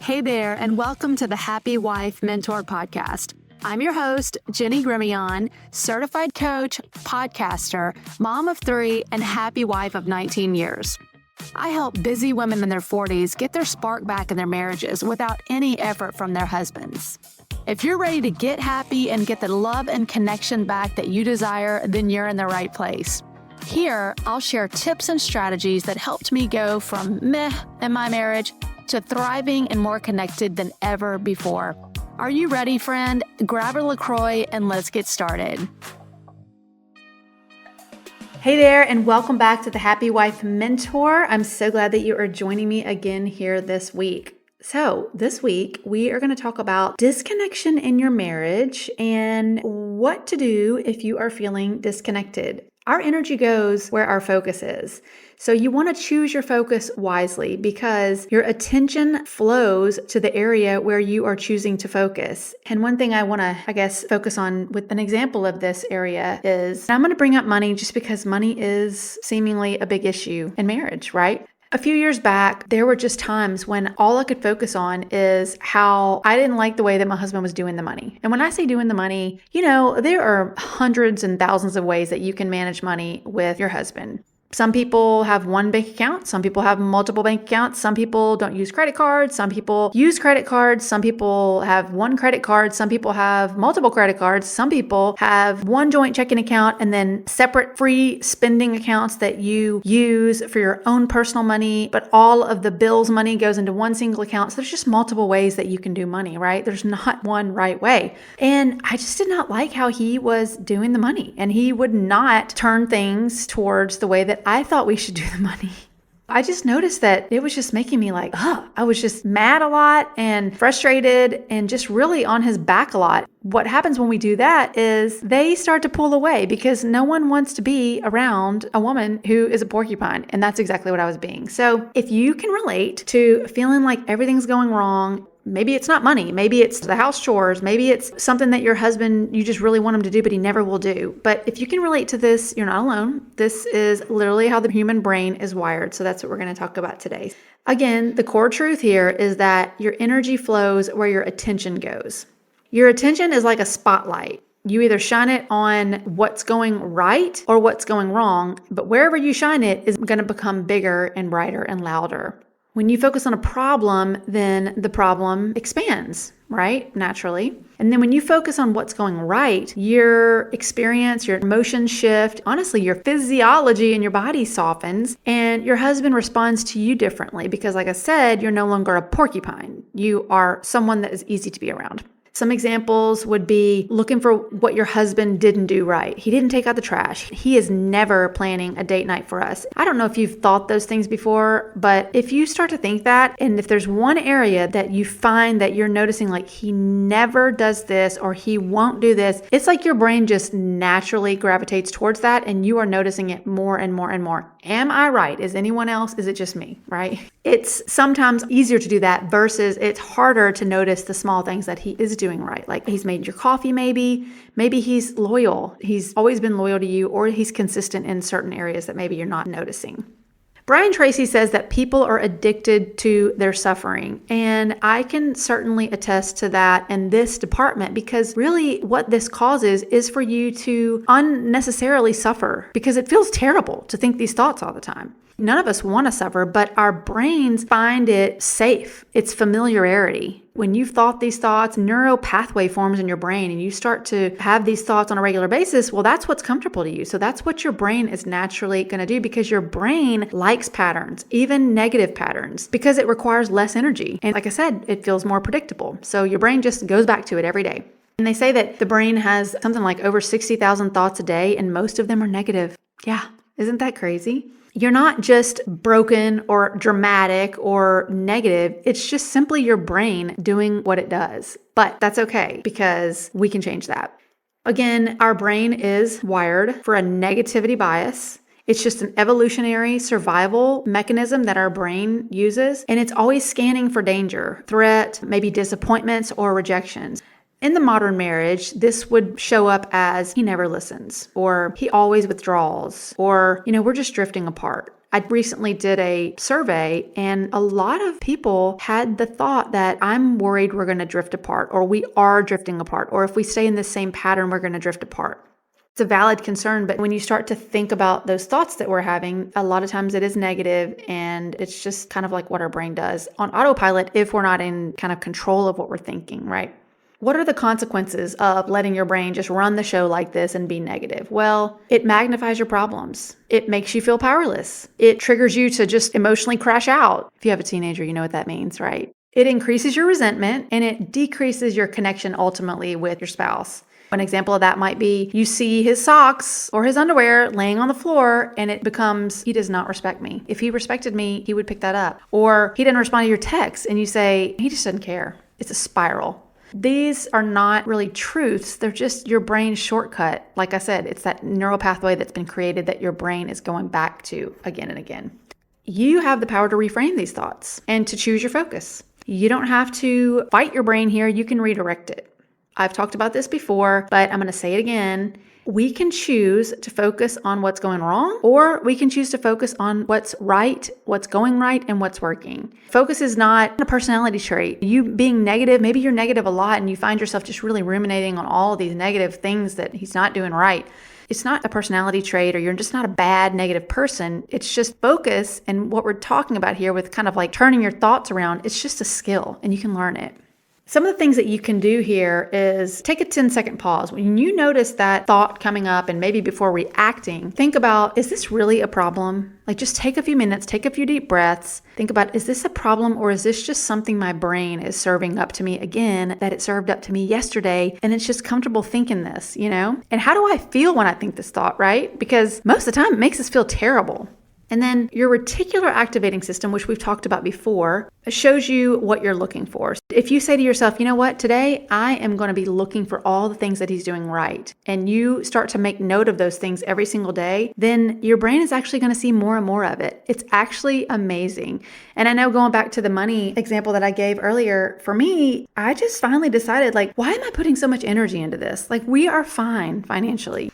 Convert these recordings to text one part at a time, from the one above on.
Hey there, and welcome to the Happy Wife Mentor Podcast. I'm your host, Jenny Grimion, certified coach, podcaster, mom of 3, and happy wife of 19 years. I help busy women in their 40s get their spark back in their marriages without any effort from their husbands. If you're ready to get happy and get the love and connection back that you desire, then you're in the right place. Here, I'll share tips and strategies that helped me go from meh in my marriage to thriving and more connected than ever before. Are you ready, friend? Grab a LaCroix and let's get started. Hey there, and welcome back to the Happy Wife Mentor. I'm so glad that you are joining me again here this week. So this week, we are going to talk about disconnection in your marriage and what to do if you are feeling disconnected. Our energy goes where our focus is. So you want to choose your focus wisely because your attention flows to the area where you are choosing to focus. And one thing I want to, focus on with an example of this area is I'm going to bring up money just because money is seemingly a big issue in marriage, right? A few years back, there were just times when all I could focus on is how I didn't like the way that my husband was doing the money. And when I say doing the money, there are hundreds and thousands of ways that you can manage money with your husband. Some people have one bank account. Some people have multiple bank accounts. Some people don't use credit cards. Some people use credit cards. Some people have one credit card. Some people have multiple credit cards. Some people have one joint checking account and then separate free spending accounts that you use for your own personal money, but all of the bills money goes into one single account. So there's just multiple ways that you can do money, right? There's not one right way. And I just did not like how he was doing the money, and he would not turn things towards the way that I thought we should do the money. I just noticed that it was just making me like, I was just mad a lot and frustrated and just really on his back a lot. What happens when we do that is they start to pull away because no one wants to be around a woman who is a porcupine. And that's exactly what I was being. So if you can relate to feeling like everything's going wrong, maybe it's not money. Maybe it's the house chores. Maybe it's something that your husband, you just really want him to do, but he never will do. But if you can relate to this, you're not alone. This is literally how the human brain is wired. So that's what we're going to talk about today. Again, the core truth here is that your energy flows where your attention goes. Your attention is like a spotlight. You either shine it on what's going right or what's going wrong, but wherever you shine it is going to become bigger and brighter and louder. When you focus on a problem, then the problem expands, right? Naturally. And then when you focus on what's going right, your experience, your emotions shift. Honestly, your physiology and your body softens, and your husband responds to you differently because, like I said, you're no longer a porcupine. You are someone that is easy to be around. Some examples would be looking for what your husband didn't do right. He didn't take out the trash. He is never planning a date night for us. I don't know if you've thought those things before, but if you start to think that, and if there's one area that you find that you're noticing like he never does this or he won't do this, it's like your brain just naturally gravitates towards that and you are noticing it more and more and more. Am I right? Is anyone else? Is it just me, right? It's sometimes easier to do that versus it's harder to notice the small things that he is doing right. Like he's made your coffee maybe he's loyal. He's always been loyal to you, or he's consistent in certain areas that maybe you're not noticing. Brian Tracy says that people are addicted to their suffering, and I can certainly attest to that in this department because really what this causes is for you to unnecessarily suffer because it feels terrible to think these thoughts all the time. None of us want to suffer, but our brains find it safe. It's familiarity. When you've thought these thoughts, neural pathway forms in your brain and you start to have these thoughts on a regular basis, well, that's what's comfortable to you. So that's what your brain is naturally going to do because your brain likes patterns, even negative patterns, because it requires less energy. And like I said, it feels more predictable. So your brain just goes back to it every day. And they say that the brain has something like over 60,000 thoughts a day, and most of them are negative. Yeah, isn't that crazy? You're not just broken or dramatic or negative. It's just simply your brain doing what it does. But that's okay because we can change that. Again, our brain is wired for a negativity bias. It's just an evolutionary survival mechanism that our brain uses, and it's always scanning for danger, threat, maybe disappointments or rejections. In the modern marriage, this would show up as he never listens, or he always withdraws, or, we're just drifting apart. I recently did a survey and a lot of people had the thought that I'm worried we're going to drift apart, or we are drifting apart, or if we stay in the same pattern, we're going to drift apart. It's a valid concern, but when you start to think about those thoughts that we're having, a lot of times it is negative, and it's just kind of like what our brain does on autopilot if we're not in kind of control of what we're thinking, right? What are the consequences of letting your brain just run the show like this and be negative? Well, it magnifies your problems. It makes you feel powerless. It triggers you to just emotionally crash out. If you have a teenager, you know what that means, right? It increases your resentment, and it decreases your connection ultimately with your spouse. An example of that might be you see his socks or his underwear laying on the floor and it becomes, he does not respect me. If he respected me, he would pick that up. Or he didn't respond to your text and you say, he just doesn't care. It's a spiral. These are not really truths. They're just your brain's shortcut. Like I said, it's that neural pathway that's been created that your brain is going back to again and again. You have the power to reframe these thoughts and to choose your focus. You don't have to fight your brain here. You can redirect it. I've talked about this before, but I'm going to say it again. We can choose to focus on what's going wrong, or we can choose to focus on what's right, what's going right, and what's working. Focus is not a personality trait. You being negative, maybe you're negative a lot and you find yourself just really ruminating on all of these negative things that he's not doing right. It's not a personality trait, or you're just not a bad negative person. It's just focus. And what we're talking about here with kind of like turning your thoughts around, it's just a skill and you can learn it. Some of the things that you can do here is take a 10-second pause. When you notice that thought coming up and maybe before reacting, think about, is this really a problem? Like just take a few minutes, take a few deep breaths. Think about, is this a problem, or is this just something my brain is serving up to me again that it served up to me yesterday and it's just comfortable thinking this, And how do I feel when I think this thought, right? Because most of the time it makes us feel terrible. And then your reticular activating system, which we've talked about before, shows you what you're looking for. If you say to yourself, you know what, today I am going to be looking for all the things that he's doing right, and you start to make note of those things every single day, then your brain is actually going to see more and more of it. It's actually amazing. And I know, going back to the money example that I gave earlier, for me, I just finally decided, why am I putting so much energy into this? We are fine financially.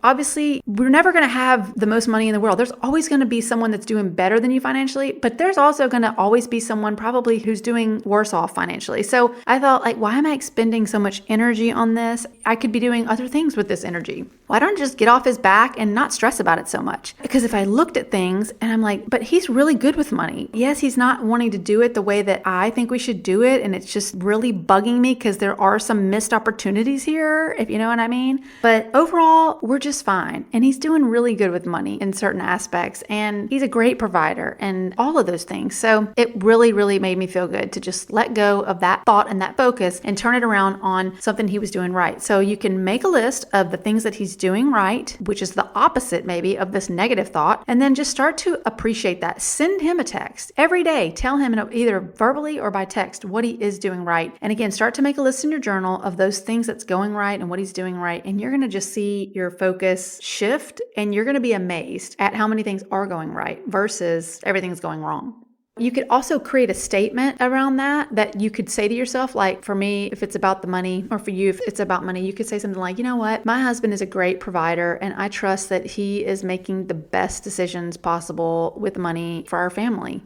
Obviously, we're never going to have the most money in the world. There's always going to be someone that's doing better than you financially, but there's also going to always be someone probably who's doing worse off financially. So I thought, why am I expending so much energy on this? I could be doing other things with this energy. Why don't I just get off his back and not stress about it so much? Because if I looked at things and I'm like, but he's really good with money. Yes, he's not wanting to do it the way that I think we should do it. And it's just really bugging me because there are some missed opportunities here, if you know what I mean. But overall, we're just fine. And he's doing really good with money in certain aspects. And he's a great provider and all of those things. So it really, really made me feel good to just let go of that thought and that focus and turn it around on something he was doing right. So you can make a list of the things that he's doing right, which is the opposite maybe of this negative thought, and then just start to appreciate that. Send him a text every day. Tell him either verbally or by text what he is doing right. And again, start to make a list in your journal of those things that's going right and what he's doing right. And you're going to just see your focus shift, and you're going to be amazed at how many things are going right versus everything's going wrong. You could also create a statement around that you could say to yourself, for me, if it's about the money, or for you, if it's about money, you could say something like, you know what, my husband is a great provider and I trust that he is making the best decisions possible with money for our family.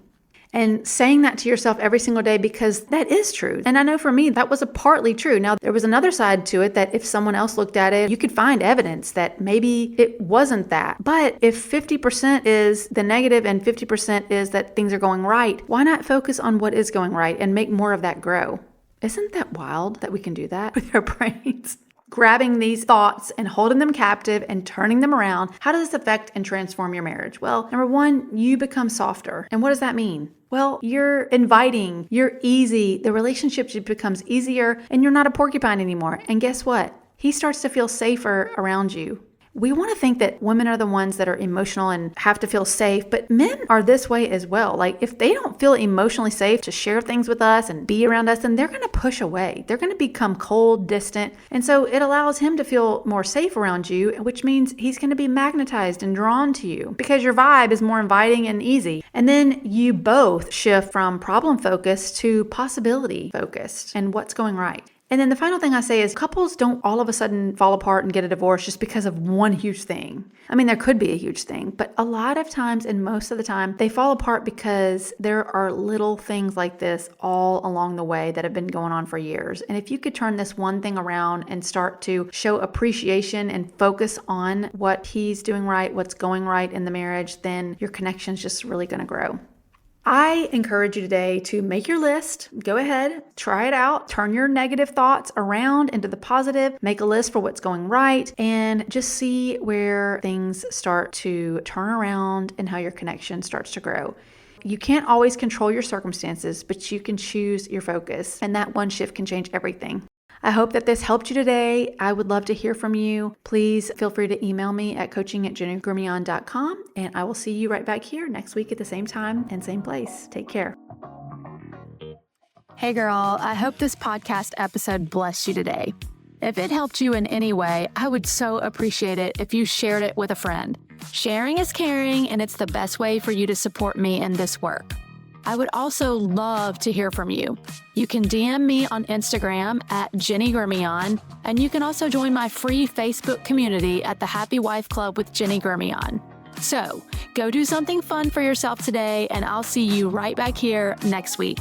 And saying that to yourself every single day, because that is true. And I know for me, that was partly true. Now, there was another side to it that if someone else looked at it, you could find evidence that maybe it wasn't that. But if 50% is the negative and 50% is that things are going right, why not focus on what is going right and make more of that grow? Isn't that wild that we can do that with our brains? Grabbing these thoughts and holding them captive and turning them around. How does this affect and transform your marriage? Well, number one, you become softer. And what does that mean? Well, you're inviting, you're easy. The relationship becomes easier and you're not a porcupine anymore. And guess what? He starts to feel safer around you. We want to think that women are the ones that are emotional and have to feel safe, but men are this way as well. If they don't feel emotionally safe to share things with us and be around us, then they're going to push away. They're going to become cold, distant. And so it allows him to feel more safe around you, which means he's going to be magnetized and drawn to you because your vibe is more inviting and easy. And then you both shift from problem focused to possibility focused and what's going right. And then the final thing I say is couples don't all of a sudden fall apart and get a divorce just because of one huge thing. I mean, there could be a huge thing, but a lot of times and most of the time, they fall apart because there are little things like this all along the way that have been going on for years. And if you could turn this one thing around and start to show appreciation and focus on what he's doing right, what's going right in the marriage, then your connection's just really going to grow. I encourage you today to make your list. Go ahead, try it out, turn your negative thoughts around into the positive, make a list for what's going right, and just see where things start to turn around and how your connection starts to grow. You can't always control your circumstances, but you can choose your focus, and that one shift can change everything. I hope that this helped you today. I would love to hear from you. Please feel free to email me at coaching@jennygrumillon.com, and I will see you right back here next week at the same time and same place. Take care. Hey girl, I hope this podcast episode blessed you today. If it helped you in any way, I would so appreciate it if you shared it with a friend. Sharing is caring, and it's the best way for you to support me in this work. I would also love to hear from you. You can DM me on Instagram at Jenny Grumillon, and you can also join my free Facebook community at the Happy Wife Club with Jenny Grumillon. So go do something fun for yourself today, and I'll see you right back here next week.